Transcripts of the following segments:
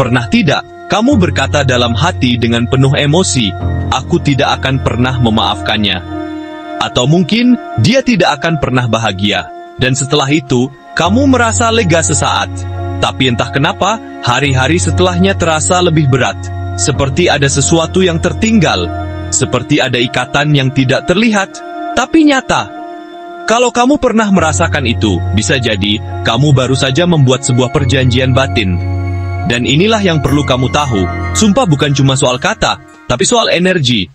Pernah tidak, kamu berkata dalam hati dengan penuh emosi, "Aku tidak akan pernah memaafkannya." Atau mungkin, dia tidak akan pernah bahagia. Dan setelah itu, kamu merasa lega sesaat. Tapi entah kenapa, hari-hari setelahnya terasa lebih berat. Seperti ada sesuatu yang tertinggal. Seperti ada ikatan yang tidak terlihat, tapi nyata. Kalau kamu pernah merasakan itu, bisa jadi, kamu baru saja membuat sebuah perjanjian batin. Dan inilah yang perlu kamu tahu, sumpah bukan cuma soal kata, tapi soal energi.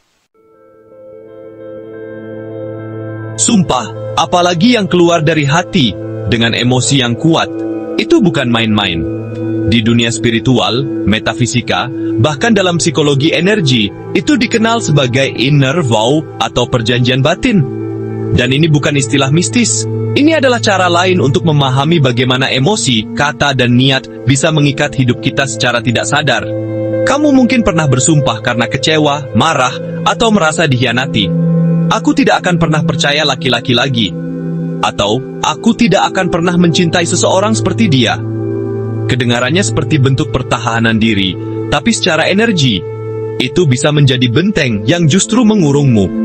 Sumpah, apalagi yang keluar dari hati, dengan emosi yang kuat, itu bukan main-main. Di dunia spiritual, metafisika, bahkan dalam psikologi energi, itu dikenal sebagai inner vow atau perjanjian batin. Dan ini bukan istilah mistis. Ini adalah cara lain untuk memahami bagaimana emosi, kata, dan niat bisa mengikat hidup kita secara tidak sadar. Kamu mungkin pernah bersumpah karena kecewa, marah, atau merasa dikhianati. Aku tidak akan pernah percaya laki-laki lagi. Atau, aku tidak akan pernah mencintai seseorang seperti dia. Kedengarannya seperti bentuk pertahanan diri, tapi secara energi, itu bisa menjadi benteng yang justru mengurungmu.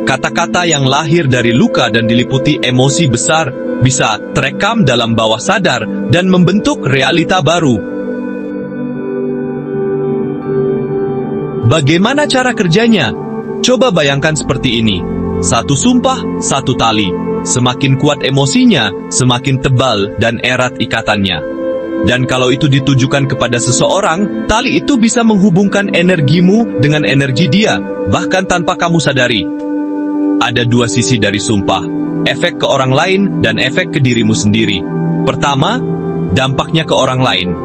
Kata-kata yang lahir dari luka dan diliputi emosi besar, bisa terekam dalam bawah sadar dan membentuk realita baru. Bagaimana cara kerjanya? Coba bayangkan seperti ini. Satu sumpah, satu tali. Semakin kuat emosinya, semakin tebal dan erat ikatannya. Dan kalau itu ditujukan kepada seseorang, tali itu bisa menghubungkan energimu dengan energi dia, bahkan tanpa kamu sadari. Ada dua sisi dari sumpah, efek ke orang lain dan efek ke dirimu sendiri. Pertama, dampaknya ke orang lain.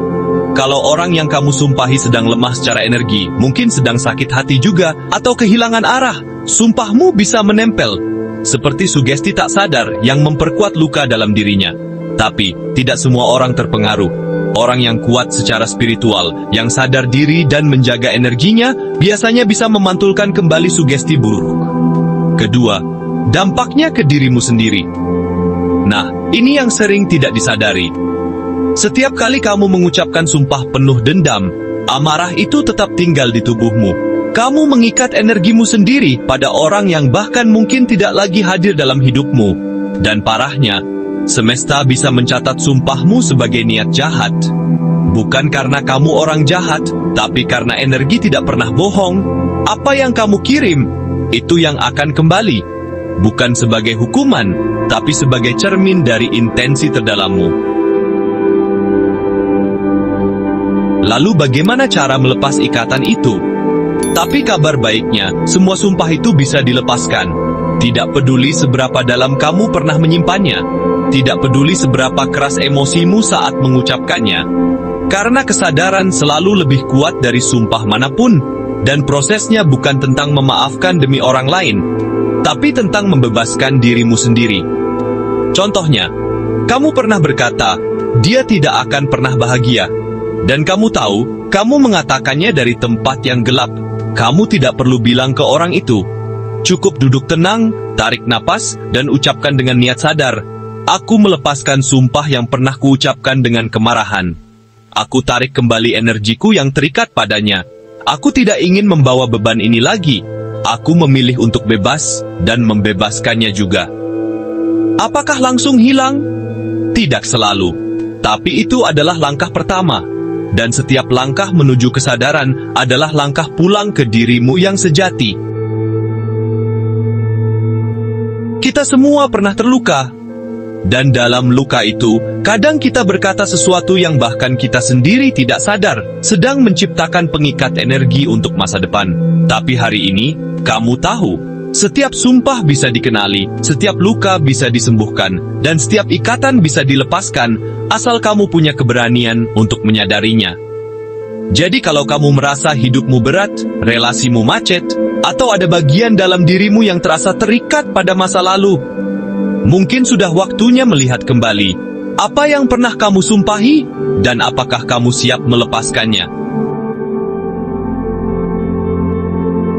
Kalau orang yang kamu sumpahi sedang lemah secara energi, mungkin sedang sakit hati juga, atau kehilangan arah, sumpahmu bisa menempel, seperti sugesti tak sadar yang memperkuat luka dalam dirinya. Tapi, tidak semua orang terpengaruh. Orang yang kuat secara spiritual, yang sadar diri dan menjaga energinya, biasanya bisa memantulkan kembali sugesti buruk. Kedua, dampaknya ke dirimu sendiri. Nah, ini yang sering tidak disadari. Setiap kali kamu mengucapkan sumpah penuh dendam, amarah itu tetap tinggal di tubuhmu. Kamu mengikat energimu sendiri pada orang yang bahkan mungkin tidak lagi hadir dalam hidupmu. Dan parahnya, semesta bisa mencatat sumpahmu sebagai niat jahat. Bukan karena kamu orang jahat, tapi karena energi tidak pernah bohong. Apa yang kamu kirim, itu yang akan kembali. Bukan sebagai hukuman, tapi sebagai cermin dari intensi terdalammu. Lalu bagaimana cara melepas ikatan itu? Tapi kabar baiknya, semua sumpah itu bisa dilepaskan. Tidak peduli seberapa dalam kamu pernah menyimpannya. Tidak peduli seberapa keras emosimu saat mengucapkannya. Karena kesadaran selalu lebih kuat dari sumpah manapun. Dan prosesnya bukan tentang memaafkan demi orang lain, tapi tentang membebaskan dirimu sendiri. Contohnya, kamu pernah berkata, dia tidak akan pernah bahagia. Dan kamu tahu, kamu mengatakannya dari tempat yang gelap. Kamu tidak perlu bilang ke orang itu. Cukup duduk tenang, tarik napas, dan ucapkan dengan niat sadar, aku melepaskan sumpah yang pernah kuucapkan dengan kemarahan. Aku tarik kembali energiku yang terikat padanya. Aku tidak ingin membawa beban ini lagi. Aku memilih untuk bebas, dan membebaskannya juga. Apakah langsung hilang? Tidak selalu. Tapi itu adalah langkah pertama. Dan setiap langkah menuju kesadaran adalah langkah pulang ke dirimu yang sejati. Kita semua pernah terluka. Dan dalam luka itu, kadang kita berkata sesuatu yang bahkan kita sendiri tidak sadar, sedang menciptakan pengikat energi untuk masa depan. Tapi hari ini, kamu tahu, setiap sumpah bisa dikenali, setiap luka bisa disembuhkan, dan setiap ikatan bisa dilepaskan, asal kamu punya keberanian untuk menyadarinya. Jadi kalau kamu merasa hidupmu berat, relasimu macet, atau ada bagian dalam dirimu yang terasa terikat pada masa lalu, mungkin sudah waktunya melihat kembali apa yang pernah kamu sumpahi, dan apakah kamu siap melepaskannya.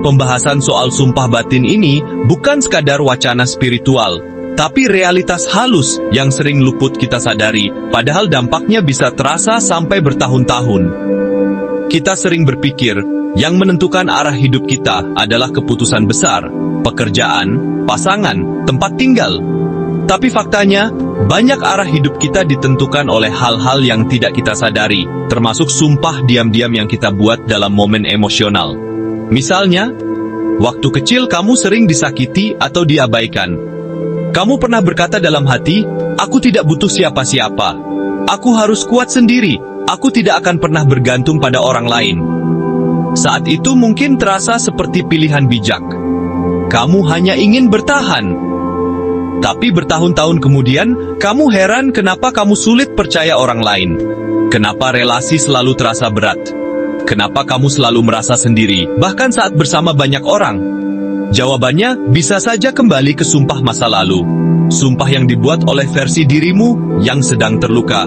Pembahasan soal sumpah batin ini bukan sekadar wacana spiritual, tapi realitas halus yang sering luput kita sadari, padahal dampaknya bisa terasa sampai bertahun-tahun. Kita sering berpikir, yang menentukan arah hidup kita adalah keputusan besar, pekerjaan, pasangan, tempat tinggal. Tapi faktanya, banyak arah hidup kita ditentukan oleh hal-hal yang tidak kita sadari, termasuk sumpah diam-diam yang kita buat dalam momen emosional. Misalnya, waktu kecil kamu sering disakiti atau diabaikan. Kamu pernah berkata dalam hati, "Aku tidak butuh siapa-siapa. Aku harus kuat sendiri. Aku tidak akan pernah bergantung pada orang lain." Saat itu mungkin terasa seperti pilihan bijak. Kamu hanya ingin bertahan. Tapi bertahun-tahun kemudian, kamu heran kenapa kamu sulit percaya orang lain. Kenapa relasi selalu terasa berat? Kenapa kamu selalu merasa sendiri, bahkan saat bersama banyak orang? Jawabannya bisa saja kembali ke sumpah masa lalu. Sumpah yang dibuat oleh versi dirimu yang sedang terluka.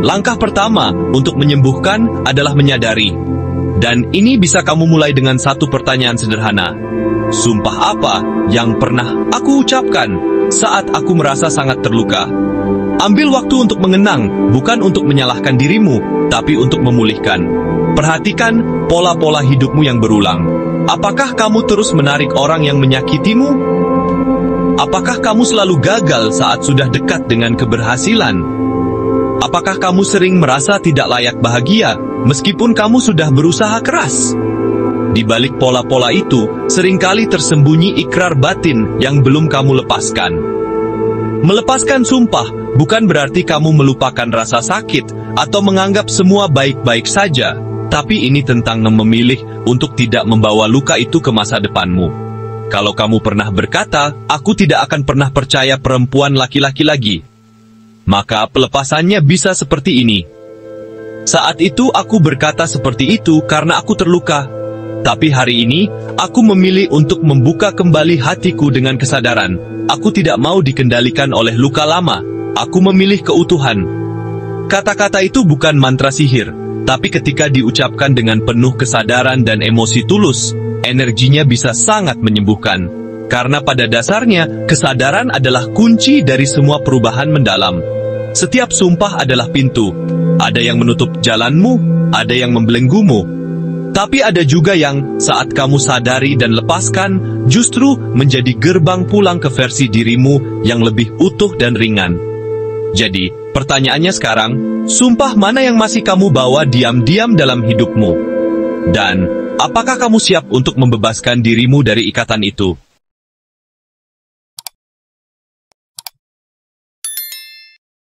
Langkah pertama untuk menyembuhkan adalah menyadari. Dan ini bisa kamu mulai dengan satu pertanyaan sederhana. Sumpah apa yang pernah aku ucapkan saat aku merasa sangat terluka? Ambil waktu untuk mengenang, bukan untuk menyalahkan dirimu, tapi untuk memulihkan. Perhatikan pola-pola hidupmu yang berulang. Apakah kamu terus menarik orang yang menyakitimu? Apakah kamu selalu gagal saat sudah dekat dengan keberhasilan? Apakah kamu sering merasa tidak layak bahagia, meskipun kamu sudah berusaha keras? Di balik pola-pola itu, seringkali tersembunyi ikrar batin yang belum kamu lepaskan. Melepaskan sumpah bukan berarti kamu melupakan rasa sakit atau menganggap semua baik-baik saja, tapi ini tentang memilih untuk tidak membawa luka itu ke masa depanmu. Kalau kamu pernah berkata, "Aku tidak akan pernah percaya perempuan laki-laki lagi," maka pelepasannya bisa seperti ini. "Saat itu aku berkata seperti itu karena aku terluka. Tapi hari ini, aku memilih untuk membuka kembali hatiku dengan kesadaran. Aku tidak mau dikendalikan oleh luka lama. Aku memilih keutuhan." Kata-kata itu bukan mantra sihir, tapi ketika diucapkan dengan penuh kesadaran dan emosi tulus, energinya bisa sangat menyembuhkan. Karena pada dasarnya, kesadaran adalah kunci dari semua perubahan mendalam. Setiap sumpah adalah pintu. Ada yang menutup jalanmu, ada yang membelenggumu. Tapi ada juga yang, saat kamu sadari dan lepaskan, justru menjadi gerbang pulang ke versi dirimu yang lebih utuh dan ringan. Jadi, pertanyaannya sekarang, sumpah mana yang masih kamu bawa diam-diam dalam hidupmu? Dan, apakah kamu siap untuk membebaskan dirimu dari ikatan itu?